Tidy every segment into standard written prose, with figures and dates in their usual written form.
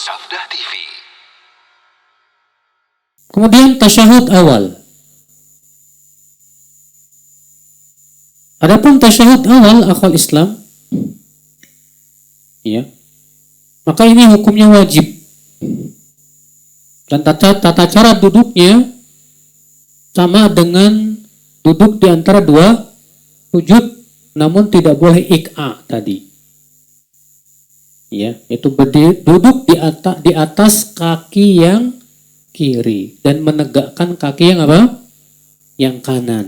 Sabda TV. Kemudian tasyahud awal. Adapun tasyahud awal akhwal Islam, ya, maka ini hukumnya wajib. Dan tata cara duduknya sama dengan duduk di antara dua sujud, namun tidak boleh ik'a tadi. Ya, itu duduk di atas kaki yang kiri dan menegakkan kaki yang apa? Yang kanan.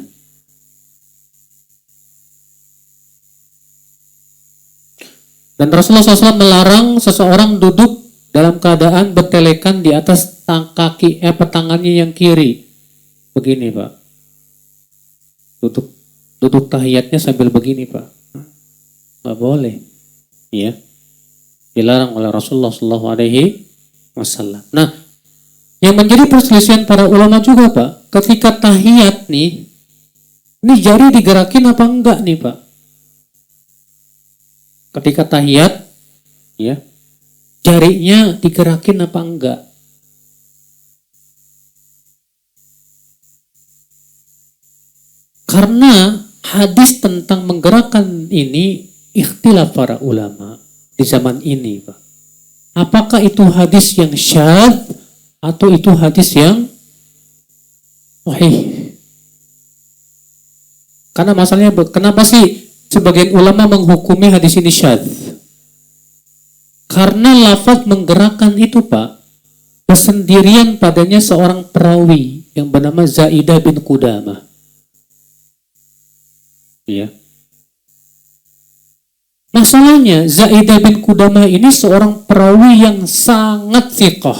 Dan Rasulullah SAW melarang seseorang duduk dalam keadaan bertelekan di atas tangannya yang kiri. Begini, Pak. Duduk tahiyatnya sambil begini, Pak. Nggak boleh. Ya. Dilarang oleh Rasulullah SAW. Nah, yang menjadi perselisihan para ulama juga, Pak, ketika tahiyat nih, ini jari digerakin apa enggak nih, Pak? Ketika tahiyat, ya, jarinya digerakin apa enggak? Karena hadis tentang menggerakkan ini ikhtilaf para ulama di zaman ini, Pak. Apakah itu hadis yang syadz atau itu hadis yang sahih? Karena masalahnya, kenapa sih sebagian ulama menghukumi hadis ini syadz? Karena lafaz menggerakkan itu, Pak, bersendirian padanya seorang perawi yang bernama Zaidah bin Qudamah. Ya. Masalahnya Zaidah bin Qudamah ini seorang perawi yang sangat thiqah.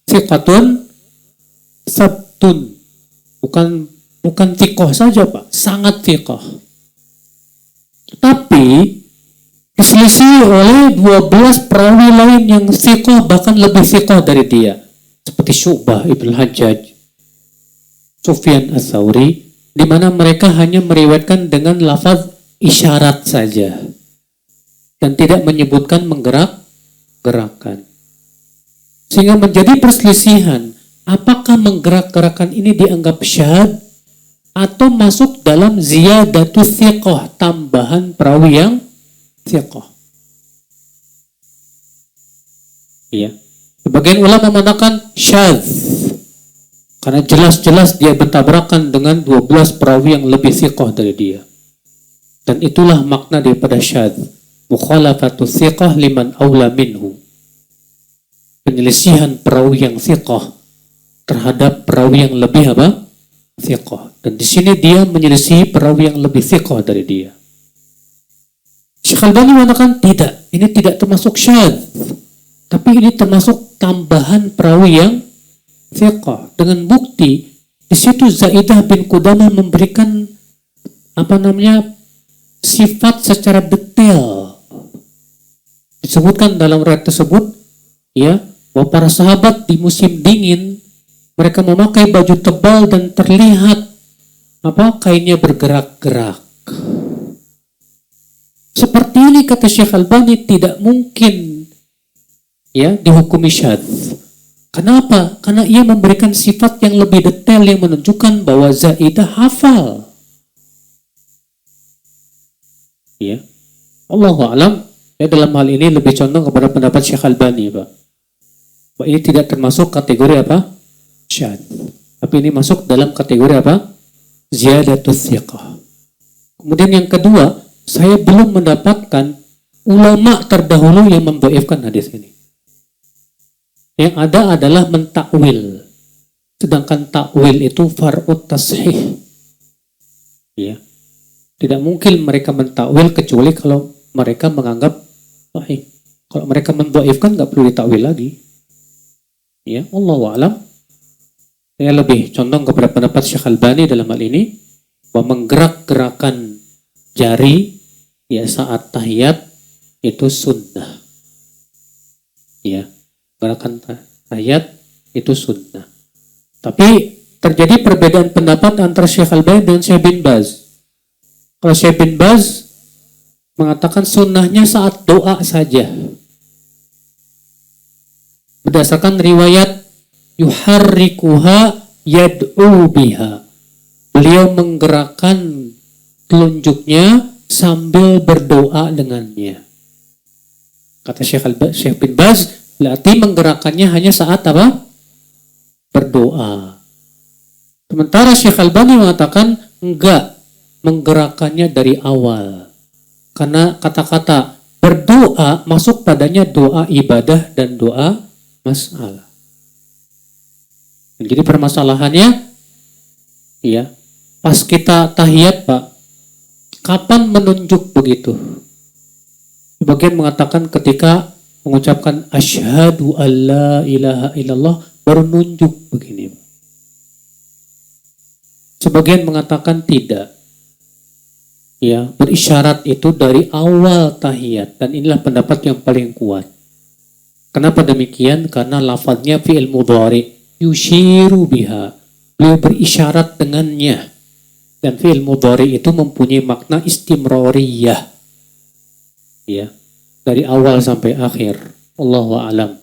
Thiqatun sabtun. Bukan thiqah saja, Pak, sangat thiqah. Tapi diselisih oleh 12 perawi lain yang thiqah, bahkan lebih thiqah dari dia. Seperti Syu'bah Ibn Hajjaj, Sufyan Ats-Tsauri, di mana mereka hanya meriwayatkan dengan lafaz isyarat saja dan tidak menyebutkan menggerak-gerakan. Sehingga menjadi perselisihan, apakah menggerak-gerakan ini dianggap syadz atau masuk dalam ziyadatu thiqah, tambahan perawi yang thiqah. Iya. Sebagian ulama mengatakan syadz karena jelas-jelas dia bertabrakan dengan 12 perawi yang lebih thiqah dari dia. Dan itulah makna daripada syadz, mukhalafatu thiqah liman aula minhu. Penyelisihan perawi yang thiqah terhadap perawi yang lebih apa? Thiqah. Dan di sini dia menyelisihi perawi yang lebih thiqah dari dia. Syekh Albani mengatakan tidak, ini tidak termasuk syadz, tapi ini termasuk tambahan perawi yang thiqah. Dengan bukti di situ Zaidah bin Qudamah memberikan sifat secara detail. Disebutkan dalam riwayat tersebut, ya, bahwa para sahabat di musim dingin mereka memakai baju tebal dan terlihat kainnya bergerak-gerak. Seperti ini kata Syekh Albani tidak mungkin, ya, dihukumi syadz. Kenapa? Karena ia memberikan sifat yang lebih detail yang menunjukkan bahwa Zaidah hafal. Ya, Allahu a'lam. Ya, dalam hal ini lebih condong kepada pendapat Syekh Albani, Pak. Bahwa ini tidak termasuk kategori syadz. Tapi ini masuk dalam kategori ziyadatus thiqah. Kemudian yang kedua, saya belum mendapatkan ulama terdahulu yang mendhaifkan hadis ini. Yang ada adalah mentakwil. Sedangkan takwil itu far'ut tashih. Ya. Tidak mungkin mereka mentakwil kecuali kalau mereka menganggap sahih. Kalau mereka mendhaifkan nggak perlu ditakwil lagi. Ya, wallahu a'lam. Saya lebih condong kepada pendapat Syekh Albani dalam hal ini, bahwa menggerak-gerakan jari ya saat tahiyat itu sunnah. Ya, gerakan tahiyat itu sunnah. Tapi terjadi perbedaan pendapat antara Syekh Albani dengan Syekh bin Baz. Kalau Syekh bin Baz mengatakan sunnahnya saat doa saja. berdasarkan riwayat yuharrikuha yad'u biha. Beliau menggerakkan telunjuknya sambil berdoa dengannya. Kata Syekh bin Baz, berarti menggerakkannya hanya saat apa? Berdoa. Sementara Syekh Albani mengatakan enggak, menggerakkannya dari awal. Karena kata-kata berdoa masuk padanya doa ibadah dan doa masalah. Jadi permasalahannya, ya, pas kita tahiyat Pak, kapan menunjuk begitu? Sebagian mengatakan ketika mengucapkan asyhadu alla ilaha illallah baru nunjuk begini. Sebagian mengatakan tidak. Ya, berisyarat itu dari awal tahiyat dan inilah pendapat yang paling kuat. Kenapa demikian? Karena lafadznya fi'il mudhari yushiru biha. Beliau berisyarat dengannya. Dan fi'il mudhari itu mempunyai makna istimrariyah. Ya, dari awal sampai akhir. Allahu a'lam.